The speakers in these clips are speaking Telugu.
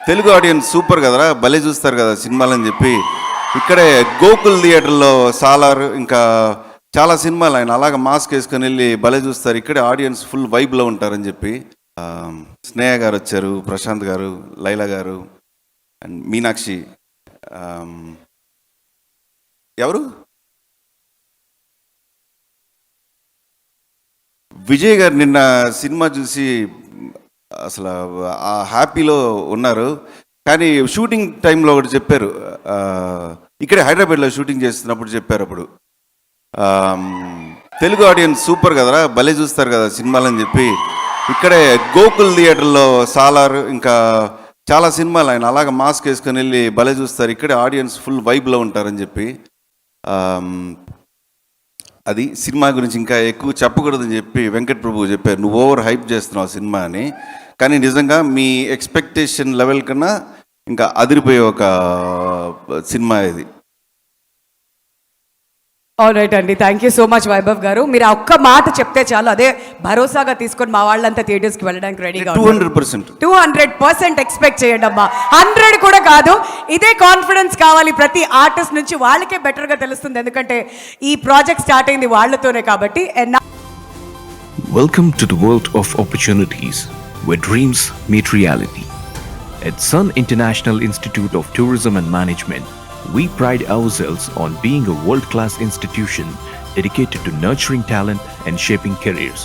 తెలుగు ఆడియన్స్ సూపర్ కదరా, భలే చూస్తారు కదా సినిమాలని చెప్పి ఇక్కడే గోకుల్ థియేటర్లో సాలార్ ఇంకా చాలా సినిమాలు ఆయన అలాగ మాస్క్ వేసుకొని వెళ్ళి భలే చూస్తారు. ఇక్కడే ఆడియన్స్ ఫుల్ వైబ్లో ఉంటారని చెప్పి స్నేహ గారు వచ్చారు, ప్రశాంత్ గారు, లైలా గారు అండ్ మీనాక్షి. ఎవరు విజయ్ గారు నిన్న సినిమా చూసి అసలు ఆ హ్యాపీలో ఉన్నారు. కానీ షూటింగ్ టైంలో ఒకటి చెప్పారు, ఇక్కడే హైదరాబాద్లో షూటింగ్ చేస్తున్నప్పుడు చెప్పారు. అప్పుడు తెలుగు ఆడియన్స్ సూపర్ కదరా, భలే చూస్తారు కదా సినిమాలని చెప్పి ఇక్కడే గోకుల్ థియేటర్లో సాలార్ ఇంకా చాలా సినిమాలు ఆయన అలాగ మాస్క్ వేసుకొని వెళ్ళి భలే చూస్తారు. ఇక్కడే ఆడియన్స్ ఫుల్ వైబ్లో ఉంటారని చెప్పి అది సినిమా గురించి ఇంకా ఎక్కువ చెప్పకూడదని చెప్పి వెంకట్ ప్రభు చెప్పారు. నువ్వు ఓవర్ హైప్ చేస్తున్నావు సినిమా అని, కానీ నిజంగా మీ ఎక్స్పెక్టేషన్ లెవెల్ కన్నా ఇంకా అదిరిపోయే ఒక సినిమా ఇది. ఆల్ రైట్ అండి, thank you so much Vaibhav గారు. మీరు ఆ ఒక్క మాట చెప్తే చాలు, అదే భరోసాగా తీసుకొని మా వాళ్ళంతా థియేటర్స్కి వెళ్ళడానికి రెడీగా 200% ఎక్స్పెక్ట్ చేయండి అమ్మా. 100 కూడా కాదు, ఇదే కాన్ఫిడెన్స్ కావాలి ప్రతి ఆర్టిస్ట్ నుంచి. వాళ్ళకే బెటర్గా తెలుస్తుంది, ఎందుకంటే ఈ ప్రాజెక్ట్ స్టార్ట్ అయింది వాళ్ళతోనే కాబట్టి. Welcome to the world of opportunities where dreams meet reality. At Sun International Institute of Tourism and Management, we pride ourselves on being a world-class institution dedicated to nurturing talent and shaping careers.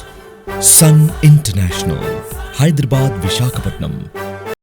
Sun International, Hyderabad, Visakhapatnam.